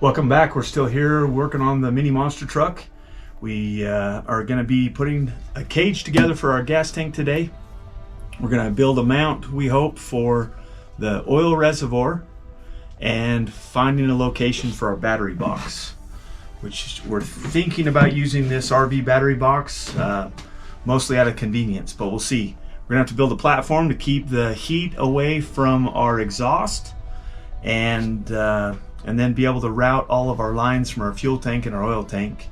Welcome back. We're still here working on the mini monster truck. We are going to be putting a cage together for our gas tank today. We're going to build a mount, we hope, for the oil reservoir and finding a location for our battery box, which we're thinking about using this RV battery box, mostly out of convenience, but we'll see. We're going to have to build a platform to keep the heat away from our exhaust and then be able to route all of our lines from our fuel tank and our oil tank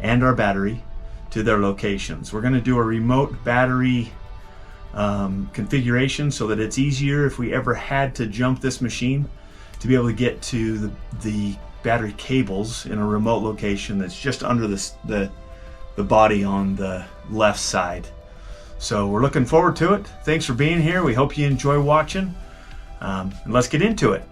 and our battery to their locations. We're going to do a remote battery configuration so that it's easier if we ever had to jump this machine to be able to get to the battery cables in a remote location that's just under the body on the left side. So we're looking forward to it. Thanks for being here. We hope you enjoy watching. And let's get into it.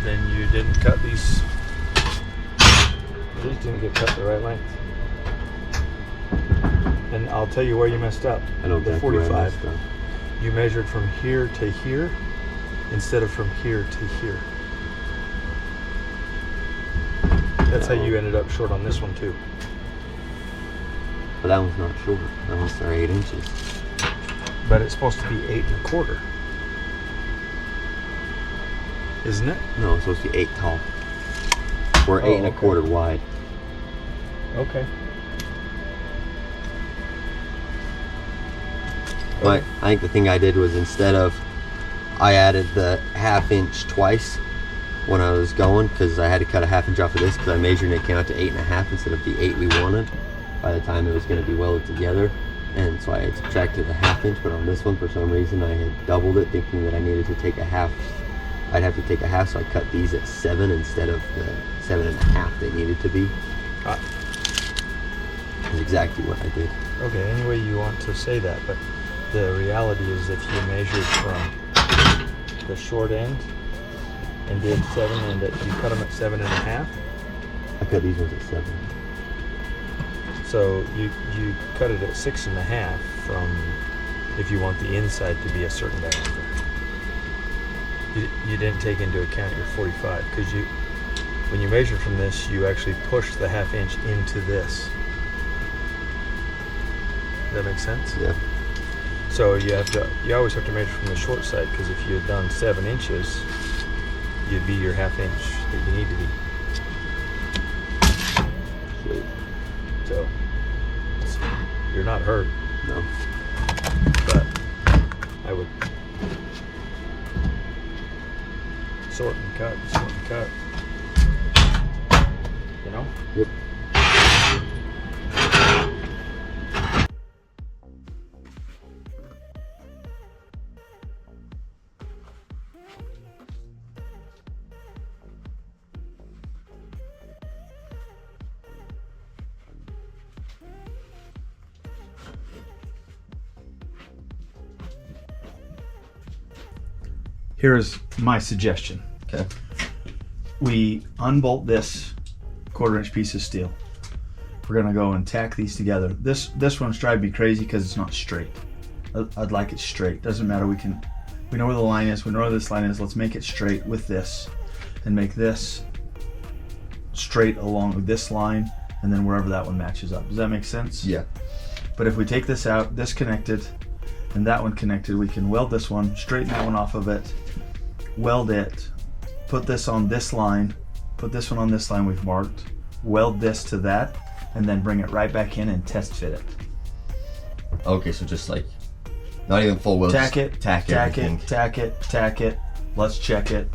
Then you didn't cut these didn't get cut the right length. And I'll tell you where you messed up. I know the 45. You measured from here to here instead of from here to here. That's how you ended up short on this one too. But that one's not short. That one's 8 inches. But it's supposed to be 8 1/4. Isn't it? No, it's supposed to be 8 tall. We're 8 1/4 wide. Okay. But I think the thing I did was I added the 1/2 inch twice when I was going, because I had to cut a 1/2 inch off of this because I measured and it came out to 8 1/2 instead of the 8 we wanted by the time it was going to be welded together. And so I had subtracted a 1/2 inch, but on this one for some reason I had doubled it, thinking that I needed to take a half. I'd have to take a 1/2, so I cut these at 7 instead of the 7 1/2 they needed to be. That's exactly what I did. Okay, any way you want to say that, but the reality is if you measured from the short end and did 7 and you cut them at 7 1/2. I cut these ones at 7. So you cut it at 6 1/2 from if you want the inside to be a certain diameter. You didn't take into account your 45 because when you measure from this, you actually push the 1/2 inch into this. Does that make sense? Yeah. So you always have to measure from the short side, because if you had done 7 inches, you'd be your 1/2 inch that you need to be. Sweet. So you're not hurt. No. But I would sort and cut. You know? Yep. Here's my suggestion. Okay. We unbolt this 1/4 inch piece of steel. We're gonna go and tack these together. This one's driving me crazy because it's not straight. I'd like it straight. Doesn't matter. We know where the line is. We know where this line is. Let's make it straight with this, and make this straight along with this line, and then wherever that one matches up. Does that make sense? Yeah. But if we take this out, this connected, and that one connected, we can weld this one, straighten that one off of it, weld it, put this on this line, put this one on this line we've marked, weld this to that, and then bring it right back in and test fit it. Okay, so just like Not even full wheel. Tack it, tack everything. tack it. Let's check it.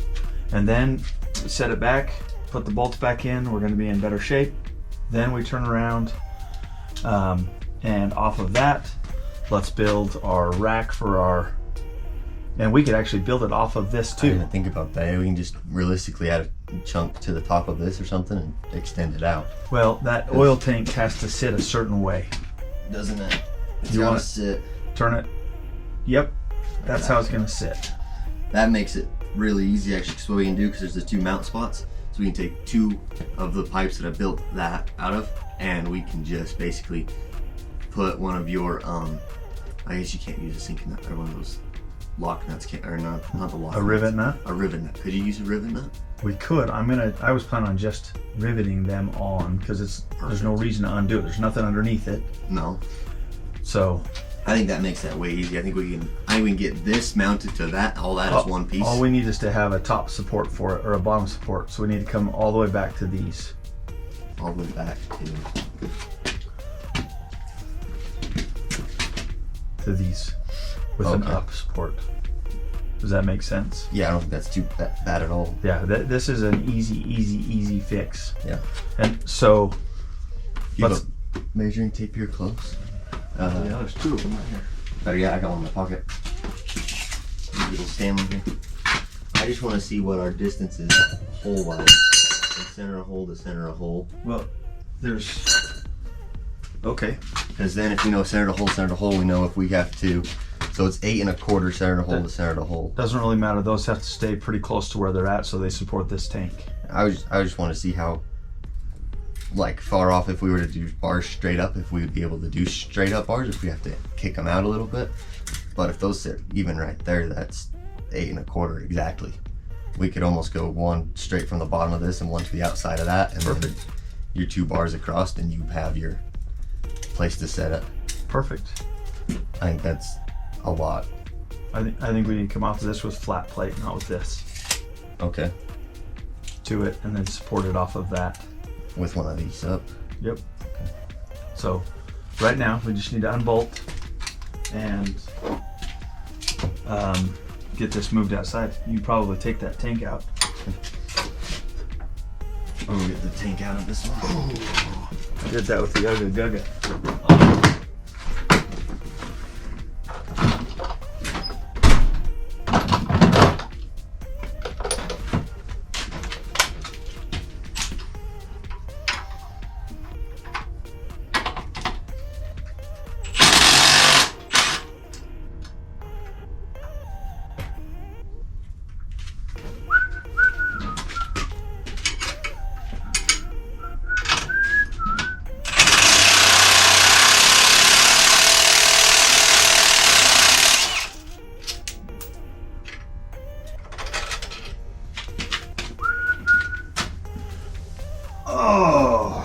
And then set it back, put the bolts back in. We're gonna be in better shape. Then we turn around, and off of that, let's build our rack for our, and we could actually build it off of this I too. didn't think about that. We can just realistically add a chunk to the top of this or something and extend it out. Well, that oil tank has to sit a certain way. Doesn't it? It's You gotta want it- sit. Turn it. Yep, that's how it's gonna sit. That makes it really easy actually, because what we can do, because there's the 2 mount spots, so we can take 2 of the pipes that I built that out of, and we can just basically put one of your, I guess you can't use a sink nut, or one of those lock nuts, or not the lock A nuts. rivet nut? A rivet nut. Could you use a rivet nut? We could. I was planning on just riveting them on because there's no reason to undo it. There's nothing underneath it. No. So I think that makes that way easy. I think we can get this mounted to that, all that is one piece. all we need is to have a top support for it or a bottom support. So we need to come all the way back to these. All the way back to these with an Okay. up support. Does that make sense? Yeah, I don't think that's too bad at all. Yeah, this is an easy fix. Yeah. And so You let's. have a measuring tape here close? Yeah, there's 2 of them right here. Oh yeah, I got one in my pocket. Little Stanley here. I just want to see what our distance is hole-wise. From center of hole to center of hole. Well, there's. Okay. Because then if we know center to hole, we know if we have to. So it's 8 1/4 center to hole to center to hole. Doesn't really matter. Those have to stay pretty close to where they're at so they support this tank. I just want to see how, like, far off, if we were to do bars straight up, if we would be able to do straight up bars, if we have to kick them out a little bit. But if those sit even right there, that's 8 1/4 exactly. We could almost go one straight from the bottom of this and one to the outside of that, and then Perfect. your 2 bars across, and you have your place to set it. Perfect. I think that's a lot. I think we need to come off of this with flat plate, not with this. Okay. To it and then support it off of that. With one of these up. Yep. So right now we just need to unbolt and get this moved outside. You probably take that tank out. I'm gonna get the tank out of this one. I did that with the Ugga Gugga. Oh.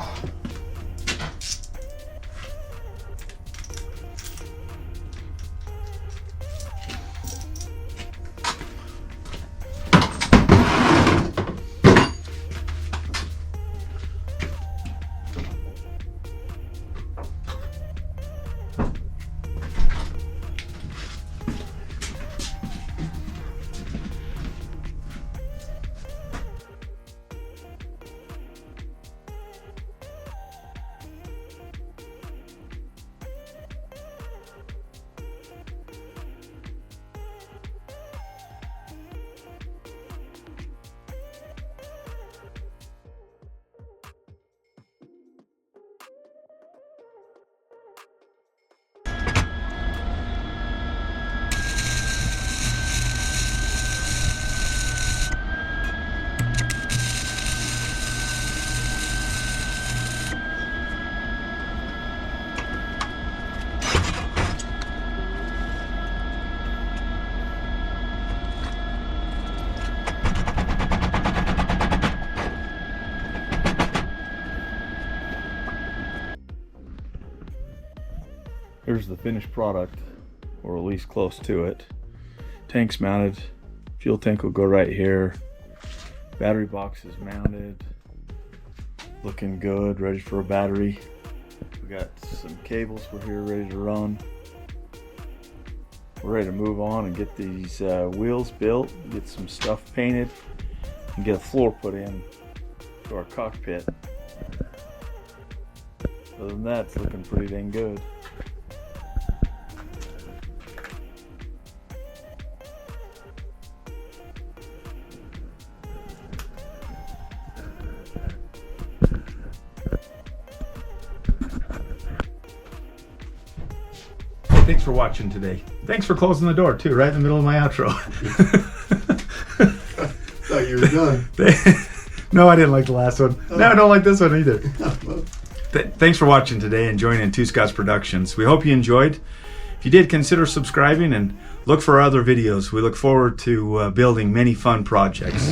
Here's the finished product, or at least close to it. Tank's mounted. Fuel tank will go right here. Battery box is mounted. Looking good, ready for a battery. We got some cables, we're here ready to run. We're ready to move on and get these wheels built, get some stuff painted, and get a floor put in to our cockpit. Other than that, it's looking pretty dang good. Thanks for watching today. Thanks for closing the door too, right in the middle of my outro. Thought you were done. No, I didn't like the last one. No, I don't like this one either. Thanks for watching today and joining Two Scots Productions. We hope you enjoyed. If you did, consider subscribing and look for our other videos. We look forward to building many fun projects.